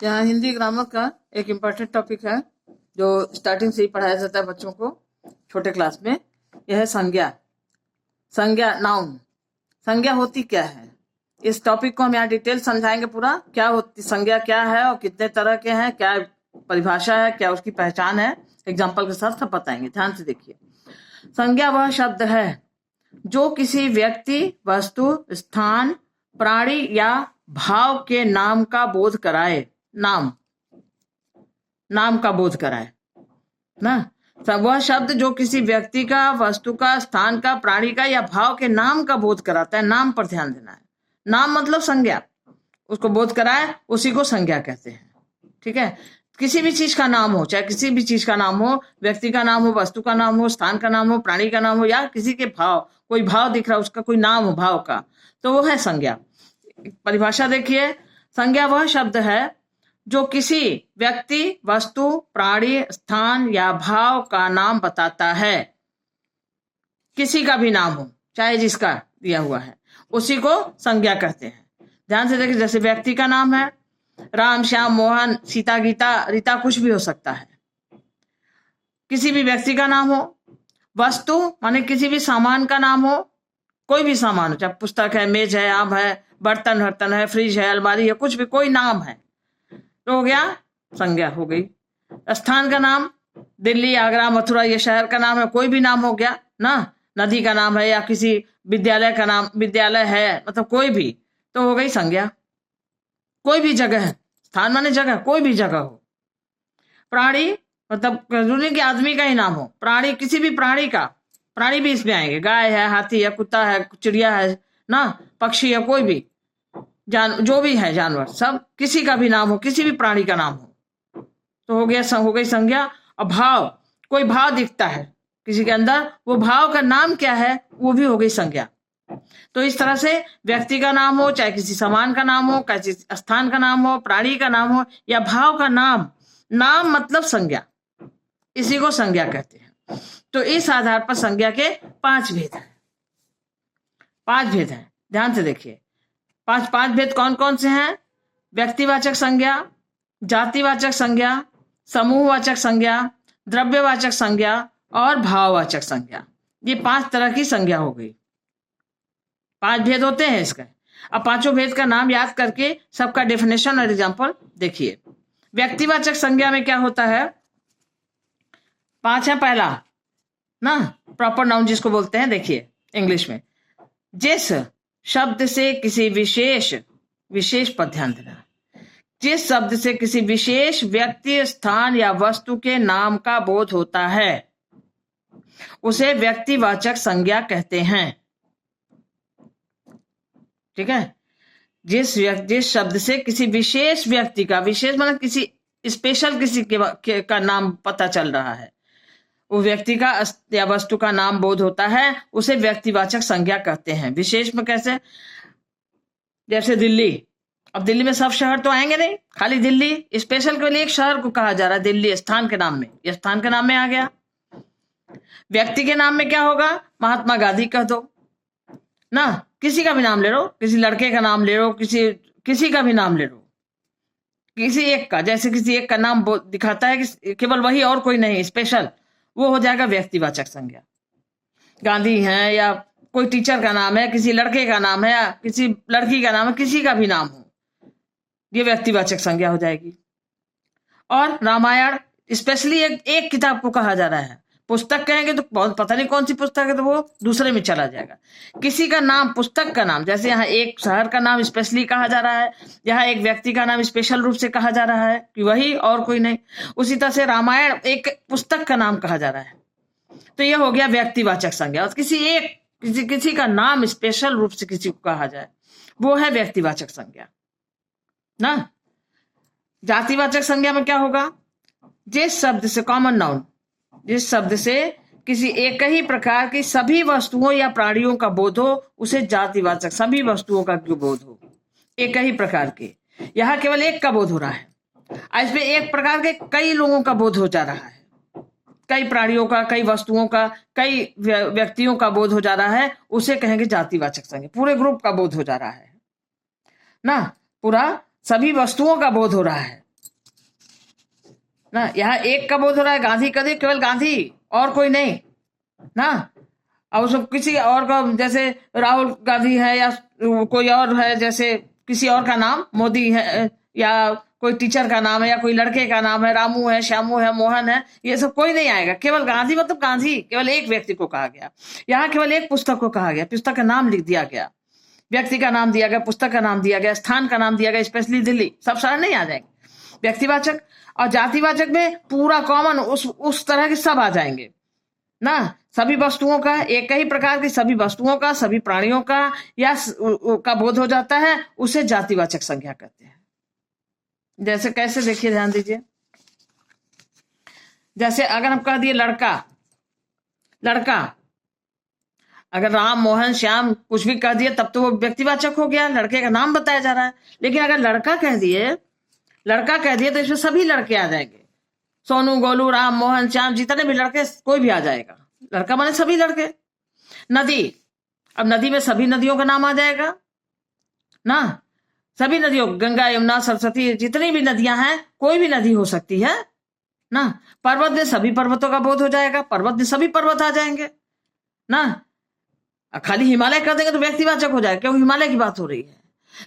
यहाँ हिंदी ग्रामर का एक इम्पोर्टेंट टॉपिक है जो स्टार्टिंग से ही पढ़ाया जाता है बच्चों को छोटे क्लास में। यह है संज्ञा। संज्ञा नाउन। संज्ञा होती क्या है, इस टॉपिक को हम यहाँ डिटेल समझाएंगे पूरा। क्या होती संज्ञा, क्या है और कितने तरह के हैं, क्या परिभाषा है, क्या उसकी पहचान है, एग्जाम्पल के साथ सब बताएंगे। ध्यान से देखिए। संज्ञा वह शब्द है जो किसी व्यक्ति, वस्तु, स्थान, प्राणी या भाव के नाम का बोध कराए। नाम का बोध कराए ना। वह शब्द जो किसी व्यक्ति का, वस्तु का, स्थान का, प्राणी का या भाव के नाम का बोध कराता है। नाम पर ध्यान देना है। नाम मतलब संज्ञा, उसको बोध कराए, उसी को संज्ञा कहते हैं। ठीक है। किसी भी चीज का नाम हो, चाहे किसी भी चीज का नाम हो, व्यक्ति का नाम हो, वस्तु का नाम हो, स्थान का नाम हो, प्राणी का नाम हो, या किसी के भाव, कोई भाव दिख रहा है, उसका कोई नाम हो भाव का, तो वो है संज्ञा। परिभाषा देखिए। संज्ञा वह शब्द है जो किसी व्यक्ति, वस्तु, प्राणी, स्थान या भाव का नाम बताता है। किसी का भी नाम हो, चाहे जिसका दिया हुआ है, उसी को संज्ञा कहते हैं। ध्यान से देखिए। जैसे व्यक्ति का नाम है राम, श्याम, मोहन, सीता, गीता, रीता, कुछ भी हो सकता है। किसी भी व्यक्ति का नाम हो। वस्तु माने किसी भी सामान का नाम हो, कोई भी सामान हो, चाहे पुस्तक है, मेज है, आम है, बर्तन हर्तन है, फ्रिज है, अलमारी है, कुछ भी कोई नाम है तो हो गया संज्ञा हो गई। स्थान का नाम दिल्ली, आगरा, मथुरा, ये शहर का नाम है, कोई भी नाम हो गया ना। नदी का नाम है या किसी विद्यालय का नाम, विद्यालय है मतलब कोई भी, तो हो गई संज्ञा। कोई भी जगह है, स्थान माने जगह, कोई भी जगह हो। प्राणी मतलब जरूरी कि आदमी का ही नाम हो। प्राणी किसी भी प्राणी का, प्राणी भी इसमें आएंगे, गाय है, हाथी है, कुत्ता है, चिड़िया है ना, पक्षी है, कोई भी जो भी है जानवर, सब किसी का भी नाम हो, किसी भी प्राणी का नाम हो, तो हो गया, हो गई संज्ञा। और भाव, कोई भाव दिखता है किसी के अंदर, वो भाव का नाम क्या है, वो भी हो गई संज्ञा। तो इस तरह से व्यक्ति का नाम हो, चाहे किसी सामान का नाम हो, किसी स्थान का नाम हो, प्राणी का नाम हो या भाव का नाम, नाम मतलब संज्ञा, इसी को संज्ञा कहते हैं। तो इस आधार पर संज्ञा के 5 भेद हैं। 5 भेद हैं, ध्यान से देखिए। पांच भेद कौन कौन से हैं? व्यक्तिवाचक संज्ञा, जातिवाचक संज्ञा, समूहवाचक संज्ञा, द्रव्यवाचक संज्ञा और भाववाचक संज्ञा। ये 5 तरह की संज्ञा हो गई। 5 भेद होते हैं इसके। अब पांचों भेद का नाम याद करके सबका डेफिनेशन और एग्जांपल देखिए। व्यक्तिवाचक संज्ञा में क्या होता है? 5 है। पहला ना, प्रॉपर नाउन जिसको बोलते हैं, देखिए इंग्लिश में, जिस शब्द से किसी विशेष पर ध्यान देना, जिस शब्द से किसी विशेष व्यक्ति, स्थान या वस्तु के नाम का बोध होता है उसे व्यक्तिवाचक संज्ञा कहते हैं। ठीक है। जिस शब्द से किसी विशेष व्यक्ति का, विशेष मतलब किसी स्पेशल किसी का नाम पता चल रहा है, वो व्यक्ति का या वस्तु का नाम बोध होता है, उसे व्यक्तिवाचक संज्ञा कहते हैं। विशेष में कैसे? जैसे दिल्ली। अब दिल्ली में सब शहर तो आएंगे नहीं, खाली दिल्ली, स्पेशल के लिए एक शहर को कहा जा रहा है दिल्ली, स्थान के नाम में, ये स्थान के नाम में आ गया। व्यक्ति के नाम में क्या होगा? महात्मा गांधी कह दो ना, किसी का भी नाम ले लो, किसी लड़के का नाम ले लो, किसी का भी नाम ले लो, किसी एक का, जैसे किसी एक का नाम दिखाता है कि केवल वही और कोई नहीं, स्पेशल, वो हो जाएगा व्यक्तिवाचक संज्ञा। गांधी है या कोई टीचर का नाम है, किसी लड़के का नाम है या किसी लड़की का नाम है, किसी का भी नाम हो, ये व्यक्तिवाचक संज्ञा हो जाएगी। और रामायण स्पेशली एक किताब को कहा जा रहा है। पुस्तक कहेंगे तो बहुत पता नहीं कौन सी पुस्तक है, तो वो दूसरे में चला जाएगा। किसी का नाम, पुस्तक का नाम, जैसे यहाँ एक शहर का नाम स्पेशली कहा जा रहा है, यहाँ एक व्यक्ति का नाम स्पेशल रूप से कहा जा रहा है कि वही और कोई नहीं, उसी तरह से रामायण एक पुस्तक का नाम कहा जा रहा है, तो यह हो गया व्यक्तिवाचक संज्ञा। और किसी का नाम स्पेशल रूप से किसी को कहा जाए, वो है व्यक्तिवाचक संज्ञा ना। जातिवाचक संज्ञा में क्या होगा? जिस शब्द से, कॉमन नाउन, जिस शब्द से किसी एक ही प्रकार की सभी वस्तुओं या प्राणियों का बोध हो, उसे जातिवाचक, सभी वस्तुओं का जो बोध हो, एक ही प्रकार के। यहाँ केवल एक का बोध हो रहा है, इसमें एक प्रकार के कई लोगों का बोध हो जा रहा है, कई प्राणियों का, कई वस्तुओं का, कई व्यक्तियों का बोध हो जा रहा है, उसे कहेंगे जातिवाचक संज्ञा। पूरे ग्रुप का बोध हो जा रहा है ना, पूरा सभी वस्तुओं का बोध हो रहा है, ना। यहाँ एक का बोध हो रहा है, गांधी कर दिए, केवल गांधी और कोई नहीं ना। अब उसको किसी और का, जैसे राहुल गांधी है या कोई और है, जैसे किसी और का नाम मोदी है, या कोई टीचर का नाम है, या कोई लड़के का नाम है, रामू है, श्यामू है, मोहन है, ये सब कोई नहीं आएगा। केवल गांधी मतलब गांधी, केवल एक व्यक्ति को कहा गया। यहाँ केवल एक पुस्तक को कहा गया, पुस्तक का नाम लिख दिया गया, व्यक्ति का नाम दिया गया, पुस्तक का नाम दिया गया, स्थान का नाम दिया गया, स्पेशली दिल्ली। सब शहर नहीं आ जाएंगे। व्यक्तिवाचक और जातिवाचक में पूरा कॉमन उस तरह के सब आ जाएंगे ना। सभी वस्तुओं का, एक ही प्रकार की सभी वस्तुओं का, सभी प्राणियों का या का बोध हो जाता है, उसे जातिवाचक संज्ञा कहते हैं। जैसे कैसे, देखिए ध्यान दीजिए। जैसे अगर हम कह दिए लड़का, लड़का, अगर राम, मोहन, श्याम कुछ भी कह दिए तब तो वो व्यक्तिवाचक हो गया, लड़के का नाम बताया जा रहा है। लेकिन अगर लड़का कह दिए तो इसमें सभी लड़के आ जाएंगे। सोनू, गोलू, राम, मोहन, श्याम, जितने भी लड़के, कोई भी आ जाएगा। लड़का माने सभी लड़के। नदी, अब नदी में सभी नदियों का नाम आ जाएगा ना। सभी नदियों, गंगा, यमुना, सरस्वती, जितनी भी नदियां हैं, कोई भी नदी हो सकती है ना। पर्वत में सभी पर्वतों का बोध हो जाएगा, पर्वत में सभी पर्वत आ जाएंगे ना। खाली हिमालय कर देंगे तो व्यक्तिवाचक हो जाएगा, क्योंकि हिमालय की बात हो रही है।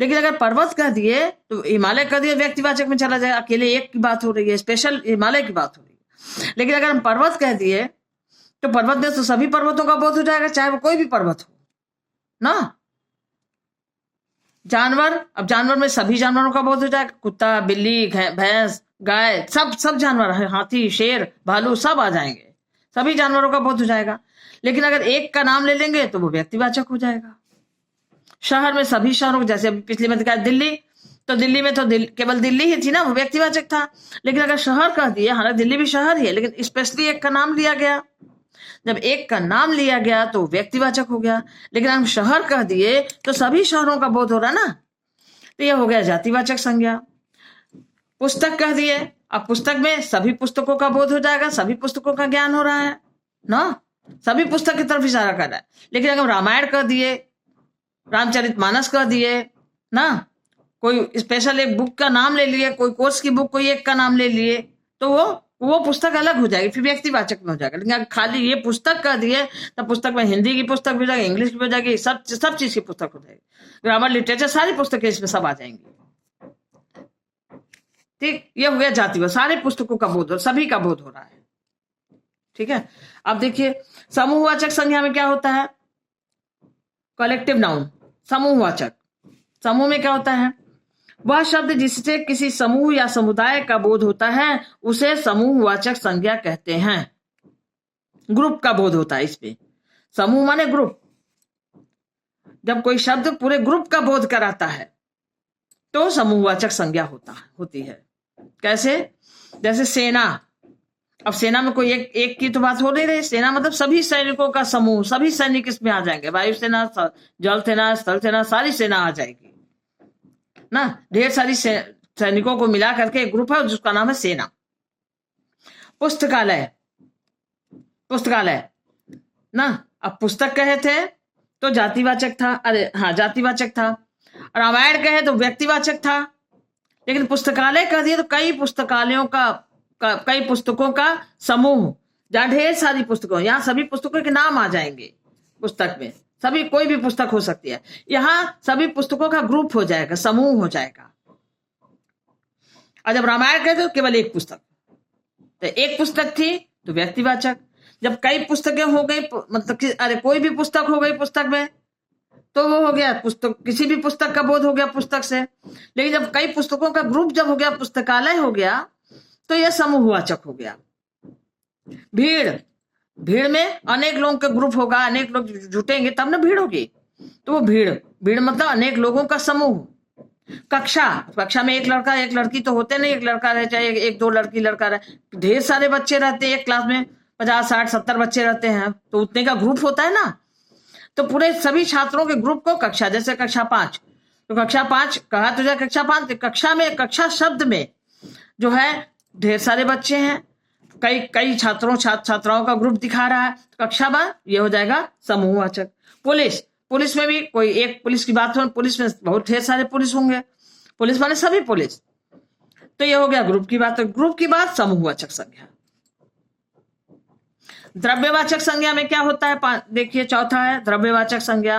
लेकिन अगर पर्वत कह दिए तो हिमालय कह दिए व्यक्तिवाचक में चला जाएगा, अकेले एक की बात हो रही है, स्पेशल हिमालय की बात हो रही है। लेकिन अगर हम पर्वत कह दिए तो पर्वत में तो सभी पर्वतों का बोध हो जाएगा, चाहे वो कोई भी पर्वत हो ना। जानवर, अब जानवर में सभी जानवरों का बोध हो जाएगा, कुत्ता, बिल्ली, भैंस, गाय, सब जानवर, हाथी, शेर, भालू, सब आ जाएंगे, सभी जानवरों का बोध हो जाएगा। लेकिन अगर एक का नाम ले लेंगे तो वो व्यक्तिवाचक हो जाएगा। शहर में सभी शहरों, जैसे पिछले में दिखाया दिल्ली, तो दिल्ली में तो केवल दिल्ली ही थी ना, वो व्यक्तिवाचक था। लेकिन अगर शहर कह दिए, हालांकि दिल्ली भी शहर ही है, लेकिन स्पेशली एक का नाम लिया गया, जब एक का नाम लिया गया तो व्यक्तिवाचक हो गया। लेकिन हम शहर कह दिए तो सभी शहरों का बोध हो रहा ना, तो यह हो गया जातिवाचक संज्ञा। पुस्तक कह दिए, अब पुस्तक में सभी पुस्तकों का बोध हो जाएगा, सभी पुस्तकों का ज्ञान हो रहा है ना, सभी पुस्तक की तरफ इशारा कर रहा है। लेकिन अगर रामायण कह दिए, रामचरितमानस कह दिए ना, कोई स्पेशल एक बुक का नाम ले लिए, कोई कोर्स की बुक कोई एक का नाम ले लिए, तो वो पुस्तक अलग हो जाएगी, फिर व्यक्तिवाचक में हो जाएगा। लेकिन अगर खाली ये पुस्तक कह दिए तो पुस्तक में हिंदी की पुस्तक भी हो जाएगी, इंग्लिश की भी हो जाएगी, सब चीज की पुस्तक हो जाएगी, ग्रामर, लिटरेचर, सारी पुस्तकें इसमें सब आ जाएंगी। ठीक, ये हो गया जातिवाचक, सारे पुस्तकों का बोध, सभी का बोध हो रहा है। ठीक है। अब देखिए समूहवाचक संज्ञा में क्या होता है, कलेक्टिव नाउन, समूहवाचक। समूह में क्या होता है, वह शब्द जिससे किसी समूह या समुदाय का बोध होता है उसे समूहवाचक संज्ञा कहते हैं। ग्रुप का बोध होता है इसमें, समूह माने ग्रुप। जब कोई शब्द पूरे ग्रुप का बोध कराता है तो समूहवाचक संज्ञा होती है। कैसे, जैसे सेना, अब सेना में कोई एक की तो बात हो नहीं रही, सेना मतलब सभी सैनिकों का समूह, सभी सैनिक इसमें आ जाएंगे, वायुसेना, जल सेना, स्थल सेना, सारी सेना आ जाएगी ना। ढेर सारी सैनिकों को मिला करके एक ग्रुप है जिसका नाम है सेना। पुस्तकालय, पुस्तकालय ना, अब पुस्तक कहे थे तो जातिवाचक था, अरे हाँ जातिवाचक था। रामायण कहे तो व्यक्तिवाचक था। लेकिन पुस्तकालय कह दिए तो कई पुस्तकालयों का, कई पुस्तकों का समूह, जहां ढेर सारी पुस्तकों, यहाँ सभी पुस्तकों के नाम आ जाएंगे पुस्तक में, सभी, कोई भी पुस्तक हो सकती है, यहाँ सभी पुस्तकों का ग्रुप हो जाएगा, समूह हो जाएगा। और जब रामायण कहते तो केवल एक पुस्तक, तो एक पुस्तक थी तो व्यक्तिवाचक। जब कई पुस्तकें हो गई, मतलब कि अरे कोई भी पुस्तक हो गई पुस्तक में, तो वो हो गया पुस्तक, किसी भी पुस्तक का बोध हो गया पुस्तक से। लेकिन जब कई पुस्तकों का ग्रुप जब हो गया, पुस्तकालय हो गया, तो यह समूहवाचक हो गया। भीड़, भीड़ में अनेक लोगों का ग्रुप होगा, अनेक लोग जुटेंगे तब ना भीड़ होगी, तो वो भीड़ मतलब अनेक लोगों का समूह। कक्षा, कक्षा में एक लड़का एक लड़की तो होते नहीं, एक लड़का रहे चाहे एक दो लड़की लड़का रहे, ढेर सारे बच्चे रहते हैं, एक क्लास में 50, 60, 70 बच्चे रहते हैं, तो उतने का ग्रुप होता है ना। तो पूरे सभी छात्रों के ग्रुप को कक्षा, जैसे कक्षा 5, तो कक्षा 5 कहा तो जाए कक्षा 5, कक्षा में, कक्षा शब्द में जो है ढेर सारे बच्चे हैं, कई छात्राओं का ग्रुप दिखा रहा है, कक्षा में ये हो जाएगा समूहवाचक। पुलिस में भी कोई एक पुलिस की बात हो, पुलिस में बहुत ढेर सारे पुलिस होंगे, पुलिस माने सभी पुलिस, तो ये हो गया ग्रुप की बात। तो ग्रुप की बात समूहवाचक संज्ञा। द्रव्यवाचक संज्ञा में क्या होता है? देखिए चौथा है द्रव्यवाचक संज्ञा।